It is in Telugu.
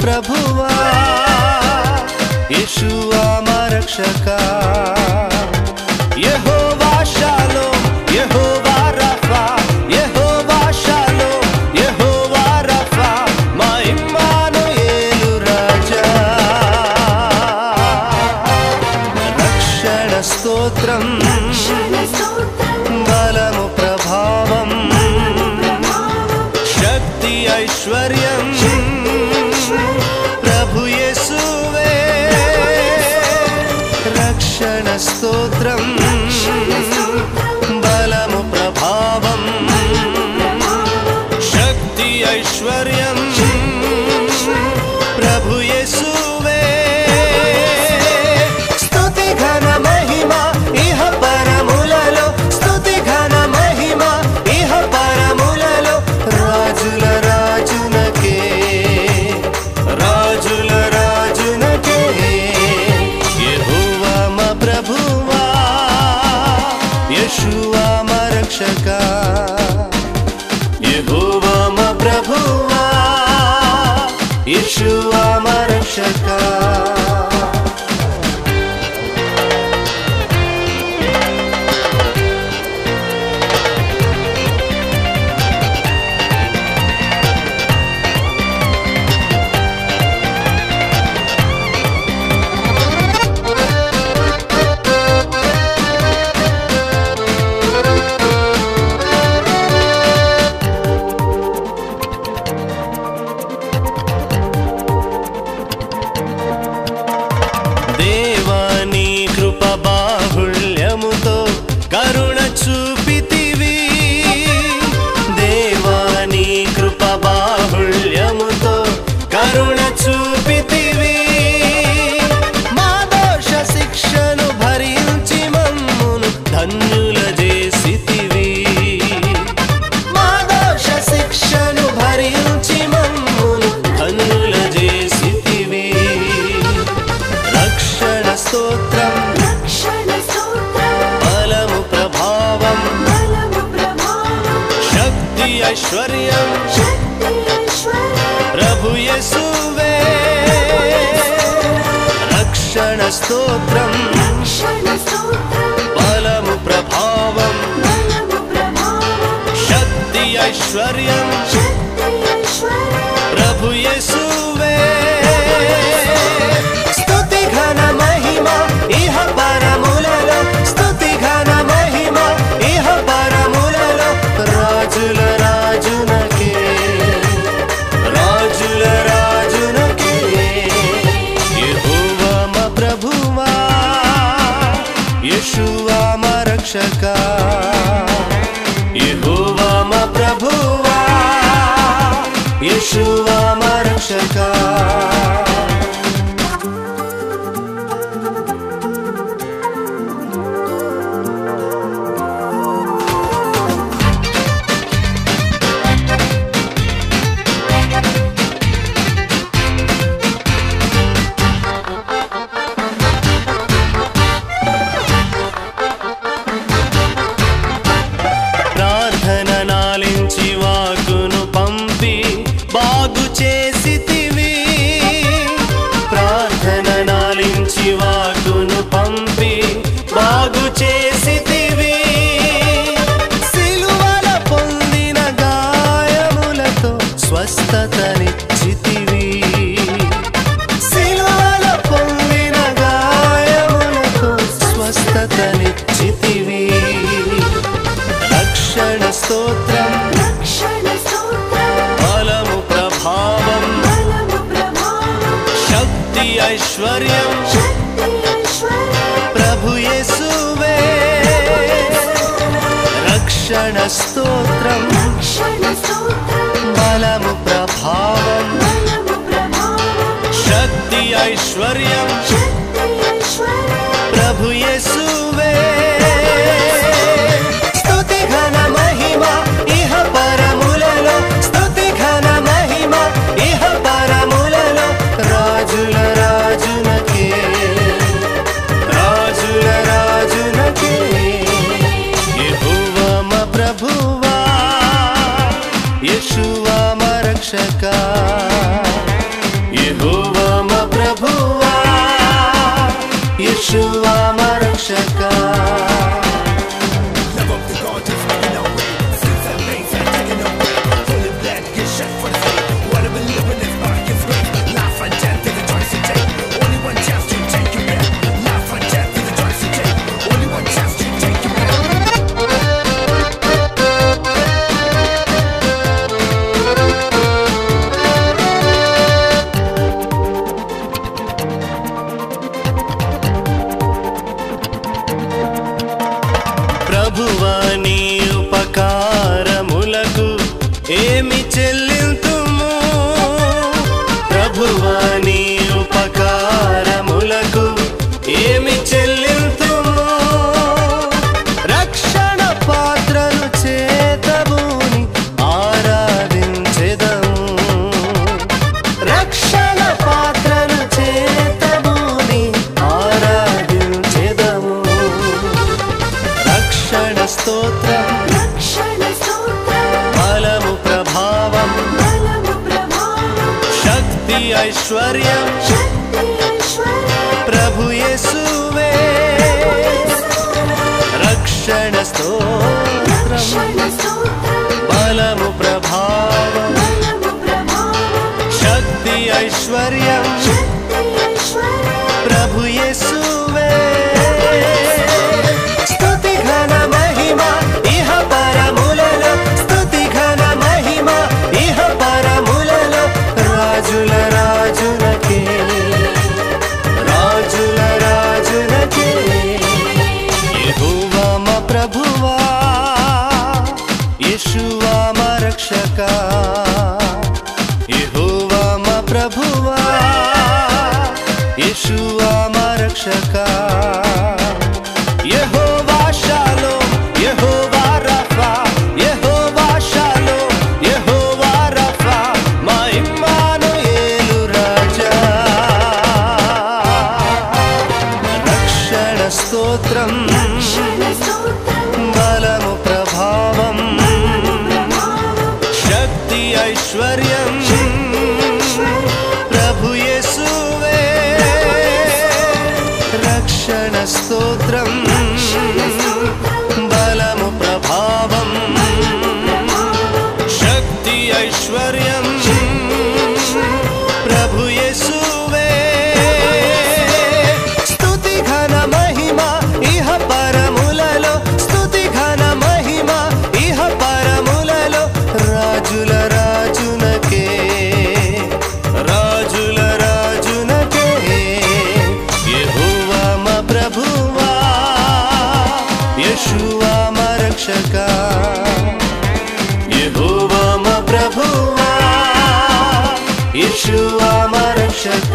ప్రభువా యెషువా మా రక్షకా యెహోవా షాలోమ్ యెహోవా రఫా యెహోవా షాలోమ్ యెహోవా రఫా మా ఇమ్మానుయేలు రాజా రక్షణ స్తోత్రం బలము ప్రభావం శక్తి ఐశ్వర్యం ప్రభు యేసువే రక్షణ స్తోత్రం బలము ప్రభావం శక్తి ఐశ్వర్యం ప్రభు యేసువే స్తుతి ఘన మహిమ ఇహ పరములలో స్తుతి ఘన మహిమ ఇహ పరములలో రాజుల రాజునకే రాజుల రాజునకే యెహోవా మా ప్రభువా యెషువా మా రక్షకా యెహోవా మా ప్రభువా యెషువా మా రక్షకా దేవాని కృప బాహుళ్యముతో కరుణ చూపితివి దేవాని కృప బాహుళ్యముతో కరుణ చూపితివి మా దోష శిక్షను భరించి మమ్మును ధన్యుల చేసితివి మా దోష శిక్షను భరించి మమ్మును ధన్యుల చేసితివి రక్షణ స్తోత్రం బలము ప్రభావం శక్తి ఐశ్వర్యం ప్రభు యేసువే రక్షణ స్తోత్రం బలము ప్రభావం శక్తి ఐశ్వర్యం ప్రభు యేసువే స్తుతి ఘన మహిమ ఇహ పరములలో స్తుతి ఘన మహిమ ఇహ పరములలో రాజుల రాజునకే రాజుల రాజునకే యెహోవా మా ప్రభువా యెషువా మా రక్షకా యెహోవా మా ప్రభువా యెషువా మా రక్షకా ప్రార్థన నాలించి వాకును పంపి బాగు చేసితివి ప్రార్థన నాలించి వాకును పంపి బాగు చేసితివి సిలువల పొందిన గాయములతో స్వస్థతనిచ్చితివి సిలువల పొందిన గాయములతో స్వస్థతనిచ్చితివి రక్షణ స్తోత్రం బలము ప్రభావం శక్తి ఐశ్వర్యం ప్రభు యేసువే రక్షణ స్తోత్రం బలము ప్రభావం శక్తి ఐశ్వర్యం ప్రభు యేసువే స్తుతి ఘన మహిమ ఇహ పరములలో స్తుతి ఘన మహిమ ఇహ పరములలో రాజుల రాజునకే రాజుల రాజునకే యెహోవా మా ప్రభువా యెషువా మా రక్షకా शक्ति ऐश्वर्यं प्रभु येसुवे रक्षण स्तोत्रं बलमु प्रभावं शक्ति ऐश्वर्यं प्रभु येसुवे स्तुति घन महिमा इह परमुలలో स्तुति घन महिमा इह परमुలలో రాజుల రాజునకే రాజుల రాజునకే యెహోవా మా ప్రభువా యేషువా మా రక్షకా యెహోవా మా ప్రభువా యేషువా మా రక్షకా యెహోవా షాలోమ్ యెహోవా రఫా యెహోవా షాలోమ్ యెహోవా రఫా మా ఇమ్మానుయేలు రాజా రక్షణ స్తోత్రం బలము ప్రభావం శక్తి ఐశ్వర్యం ప్రభు యేసువే రక్షణ స్తోత్రం బలము ప్రభావం శక్తి ఐశ్వర్యం ప్రభు యేసువే స్తుతి ఘన మహిమ ఇహ పరములలో స్తుతి ఘన మహిమ ఇహ పరములలో రాజుల రాజునకే రాజుల రాజునకే యెహోవా మా ప్రభువా యేషువా మా రక్షకా యెహోవా మా ప్రభువా యేషువా మా రక్షకా